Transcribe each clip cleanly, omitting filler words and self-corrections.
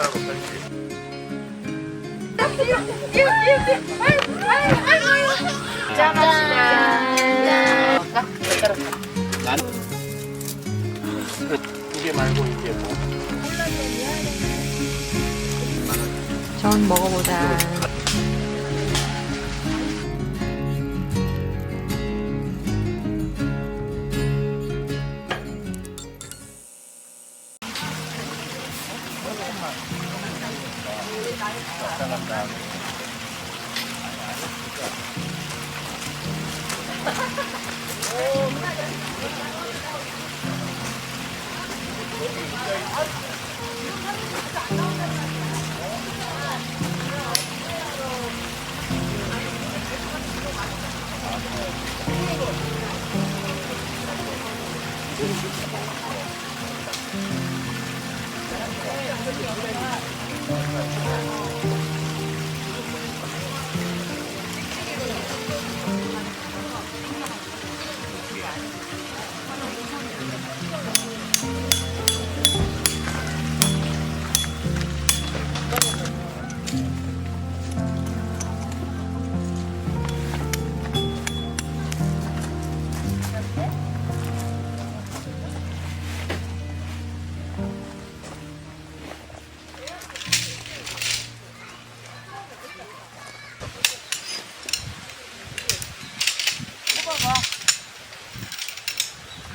젓가락으로 편지. 짠합시다. 나는 두 개 말고 이게 뭐? 전 먹어보자.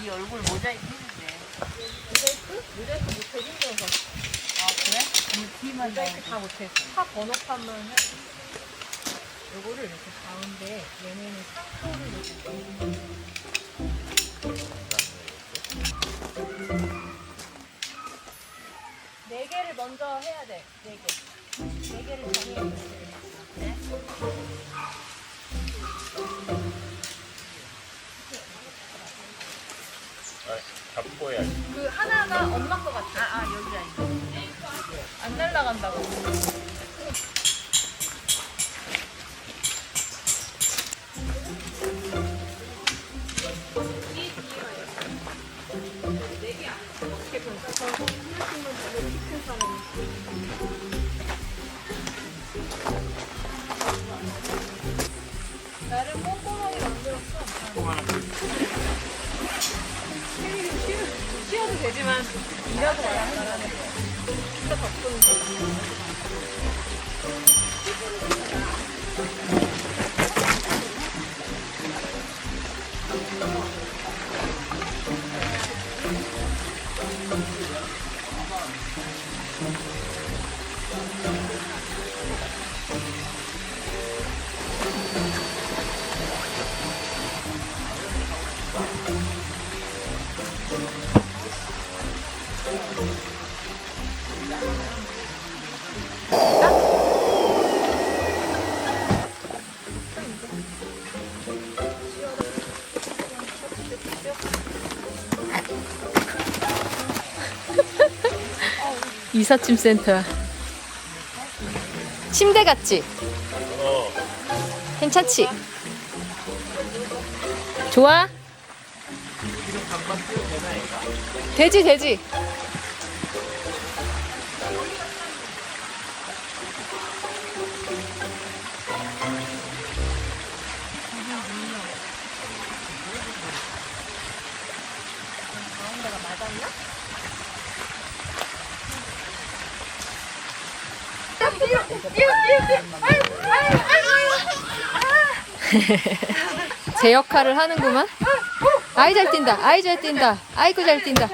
이 얼굴 모자이크 했는데. 모자이크 못해 힘들어서. 아, 그래? 이 뒤만 모자이크 다 못해. 파 번호판만 해. 요거를 이렇게 가운데 얘네는 상도를 놓고. 네 개를 먼저 해야 돼. 네 개. 네 개를 정해야 돼. 잡고 해야지. 그 하나가 엄마 거 같아. 아, 여기가 있어. 안 날라간다고. 나를 꼼꼼하게 만들었어. 쉬어도 되지만 일하고 말하는 거. 진짜 바쁘는 거. 이삿짐 센터. 침대 같지? 괜찮지? 좋아? 되지, 되지. 제 역할을 하는구만. 아이 잘 뛴다. 아이 잘 뛴다. 아이고 잘 뛴다.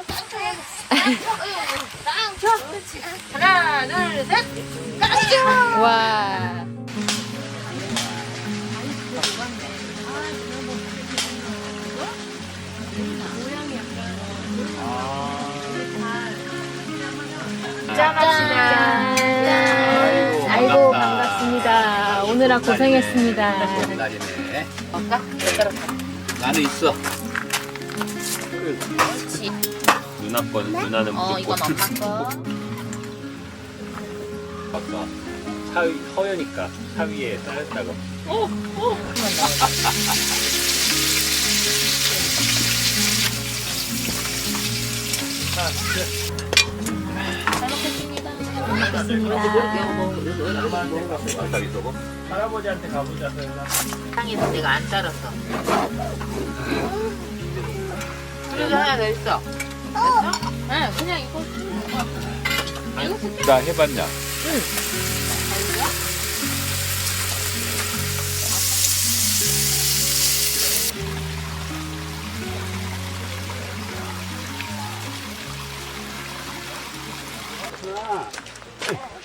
하나, 둘, 셋. 와. 짠합시다. 아이고 반갑습니다. 오늘아 고생했습니다. 좋은 날이네. 먹까? 젓가락. 나는 있어. 그렇지. 누나 거는 누나는 이건 엄마 거. 아까 사위 허여니까 사위에 쌓였다고. 잘 먹겠습니다. 할아버지한테 가보자. 땅에서 내가 안 자랐어. 그래도 하나 더 있어. 됐어? 네, 그냥 이거 나 해봤냐?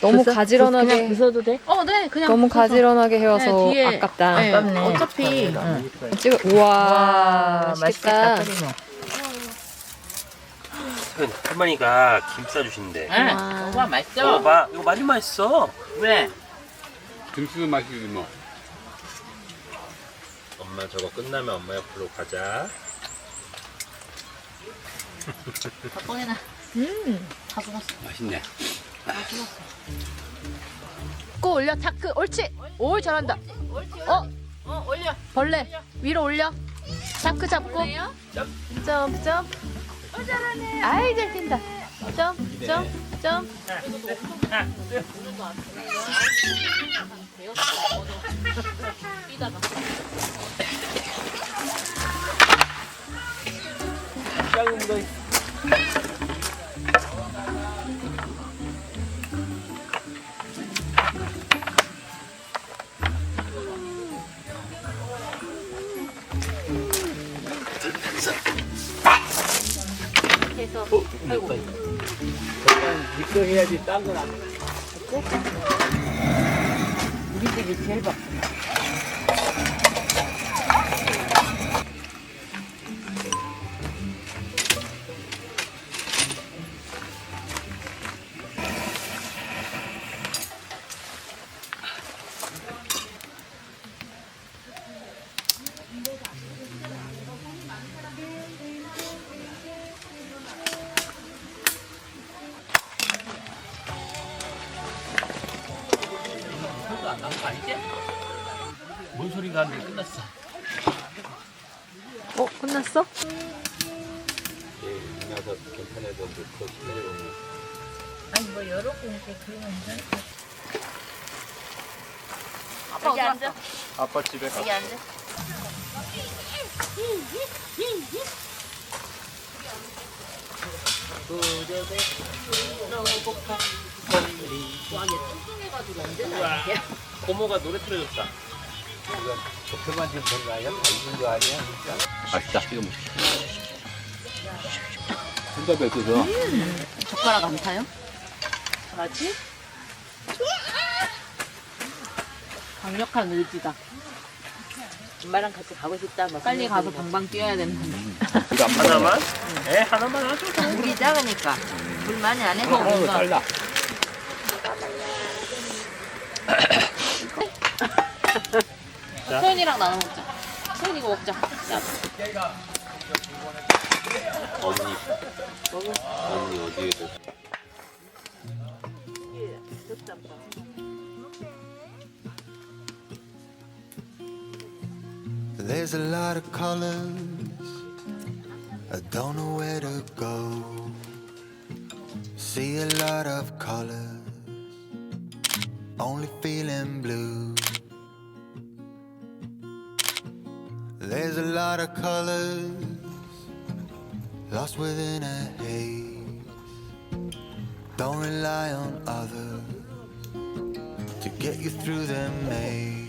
너무 가지런하게 부숴도 돼? 네, 그냥. 너무 가지런하게 해와서 네, 뒤에- 아깝다. 네, 어차피. 찍어. 우와, 맛있겠다. 할머니가 김 싸주신대. 네, 와. 오빠 맛있어. 먹어봐. 이거 많이 맛있어. 왜? 김치도 맛있지 뭐. 엄마 저거 끝나면 엄마 옆으로 가자. 꺼내놔. 다 죽었어. 맛있네. 꼭 올려, 차크. 옳지. 오, 잘한다. 올려. 벌레 위로 올려. 차크 잡고. 점프, 점프. 잘하네. 아이, 잘 뛴다. 점프, 점프, 점프. 이거 해야지 딴 건 안. 우리 집이 제일 바빠. 소리도 안 나는 거 아니지? 뭔 소리가 안 돼? 끝났어. 끝났어? 나서 괜찮아도 그 실내로. 아니, 뭐, 여러 개 이렇게 그러면 괜찮아. 아빠 어디 앉아. 아빠 집에 가. 여기 앉아. 고모가 노래 틀어줬다. 조표만 지금 된거 아니야? 밟은 거 아니야? 맛있다. 지금. 혼자 뱉어서. 젓가락 안 타요? 맞지? 강력한 의지다. 엄마랑 같이 가고 싶다. 빨리 가서 방방 뛰어야 된다. 하나만? 에 하나만 하죠. 물이 작으니까 물 많이 안 해서 하나도 뭔가 달라. 소연이랑 나눠 먹자. 소연 이거 먹자. 야, 언니 어디에 뒀어? There's a lot of colors, I don't know where to go. See a lot of colors, only feeling blue. There's a lot of colors, lost within a haze. Don't rely on others to get you through the maze.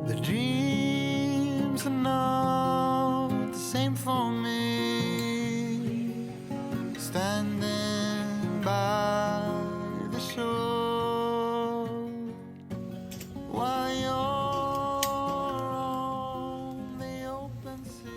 The dreams are not the same for me. Standing by the shore while you're on the open sea.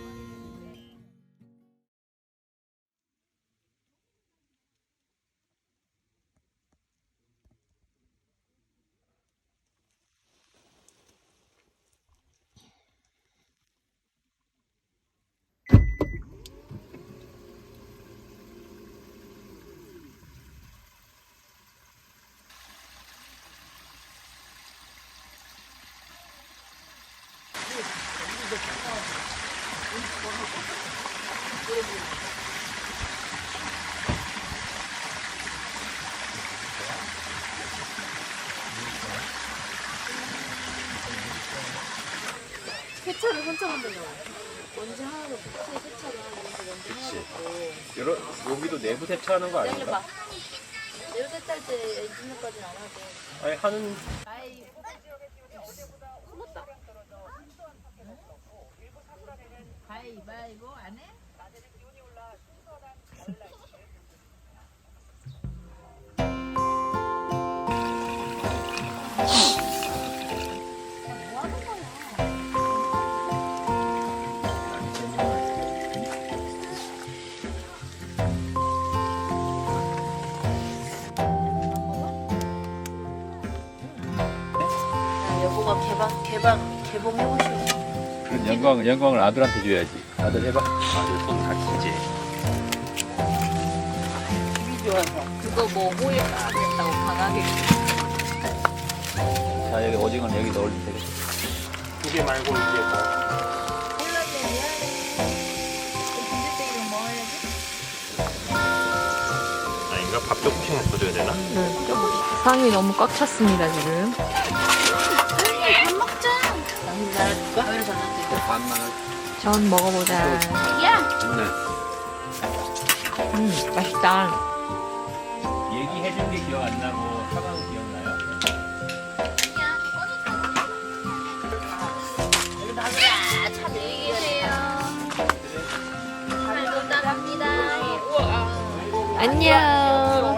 세차를 혼자 만들려고. 먼지 하나도 붙이 세차를 하는데 먼지 하나도 없고. 여기도 내부 세차하는 거 아닌가? 내려봐. 내려 세차할 때 엔진까지는 안 하고. 아니 하는 가위바위보 안 해? 여보가 개봉해보시오. 그런 영광을 아들한테 줘야지. 아들 해봐. 아들 손 다치지. 힘이 좋아서. 그거 뭐 호에 따겠다고 강하게. 자 여기 오징어는 여기 넣으면 되겠다. 두 개 말고 이제 뭐. 아닌가? 밥 조금씩 먹어줘야 되나? 상이 너무 꽉 찼습니다 지금. 카메라 전화드릴게. 반만 할 전 먹어보자. 맛있다. 얘기해준 게 기억 안 나고 사과는 기억나요? 차 내리 계세요. 잘 부탁합니다. 안녕.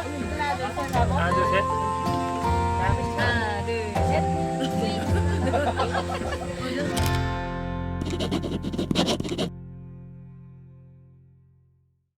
하나, 둘, 셋. 하나, 둘, 셋.